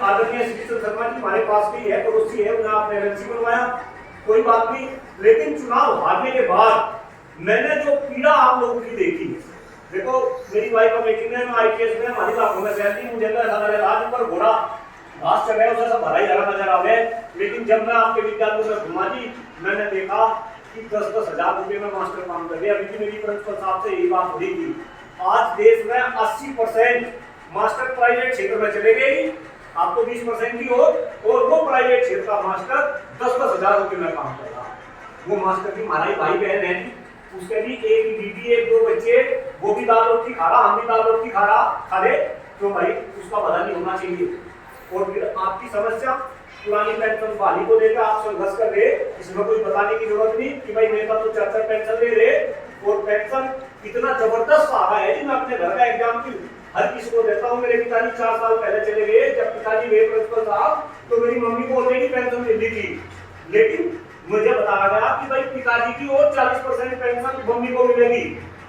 आदरणीय श्री शर्मा जी हमारे पास भी है, पड़ोसी है, उन्हें आपने एमएलसी बनवाया, कोई बात नहीं। लेकिन चुनाव हारने के बाद मैंने जो पीड़ा आप लोगों की देखी, देखो मेरी वाइफ अमेरिकन में, आईपीएस में, हमारी लाखों में सैलरी, मुझे ऐसा लग रहा था पर घोड़ा घास चल रहा है, उसे सब भरा ही जा रहा नजर आ रहा है। लेकिन जब मैं आपके विद्यालयों में घुमा जी, मैंने देखा कि 10-10 हजार रुपए में मास्टर काम कर रहे हैं। अभी भी मेरी प्रिंसिपल साहब से यही बात हो रही थी, आज देश में 80% मास्टर प्राइवेट क्षेत्र में चले गए, आपको 20% ही हो, और वो प्राइवेट क्षेत्र का मास्टर 10-10 हजार रुपए में काम कर रहा। वो मास्टर की हमारा भाई बहन है, उसके भी एक बीबी, एक 2 बच्चे, वो भी दाल रोटी खा रहा, हम भी दाल रोटी खा रहे, तो भाई उसका भला नहीं होना चाहिए। और फिर आपकी समस्या पुरानी पेंशन बहाली को लेकर आप संघर्ष कर रहे, इसमें कोई बताने की जरूरत नहीं कि भाई नेता तो 4 पेंशन दे रहे, और पेंशन इतना जबरदस्त आ रहा है। मैं अपने घर का एग्जाम्पल हर किसी को देता हूँ। मेरे पिताजी 4 साल पहले चले गए, जब पिताजी गए प्रिंसिपल साहब, तो मेरी मम्मी को ऑलरेडी पेंशन मिली थी, लेकिन मुझे बताया गया कि भाई पिताजी की और 40% पेंशन मम्मी को मिलेगी।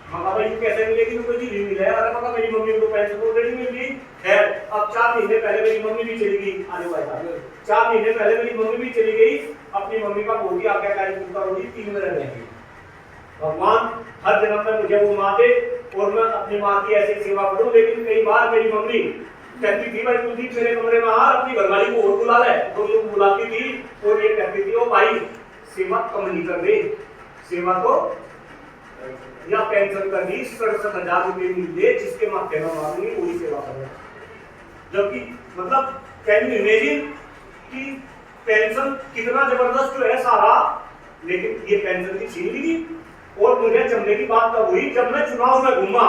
मगर भाई कैसे मिलेगी, मुझे जी नहीं मिला। अरे मगर मेरी मम्मी को पेंशन ऑलरेडी मिल गई है। अब 4 महीने पहले मेरी मम्मी भी चली गई, आने भाई साहब 4 महीने पहले मेरी मम्मी भी चली गई, अपनी मम्मी का बहुत ही आज्ञाकारी पुत्र होगी, 3 महीने रहेगी। भगवान हर जन्म में मुझे वो माँ दे और मैं अपनी माँ की ऐसी सेवा करूं। लेकिन कई बार मेरी मम्मी कहती थी भाई कुलदीप मेरे कमरे में आ, अपनी घरवाली को और बुला ले, तो लोग बुलाती थी और ये कहती थी ओ भाई सेवा कम नहीं कर दे, सेवा तो या पेंशन कर दी 67 हजार रुपये मिल दे, जिसके माथे में मांगेंगे वही सेवा करें। जबकि मतलब कैन यू इमेजिन कि पेंशन कितना जबरदस्त जो है सारा, लेकिन ये पेंशन की छीन ली। और मुझे जमने की बात तब हुई जब मैं चुनाव में घूमा,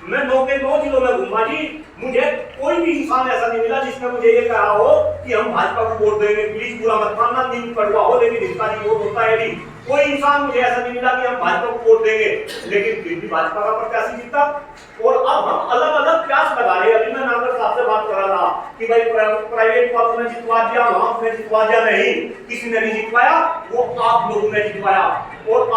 मैं 9 के 9 जिलों में घूमा जी, मुझे कोई भी इंसान ऐसा नहीं मिला जिसने मुझे ये कहा हो कि हम भाजपा को वोट देंगे। प्लीज बुरा मत मानना, नींद पड़वा हो, लेकिन इसका नहीं वोट होता है। नहीं, कोई इंसान मुझे ऐसा नहीं मिला कि हम भाजपा को वोट देंगे, लेकिन फिर भी भाजपा का प्रत्याशी जीता। और अब हम अलग अलग प्रयास लगा रहे हैं। अभी मैं नागर साहब से बात कर रहा था कि भाई प्राइवेट को आपने जितवा दिया, वहां आपने जितवा दिया, नहीं, किसी ने नहीं जितवाया, वो आप लोगों ने जितवाया। और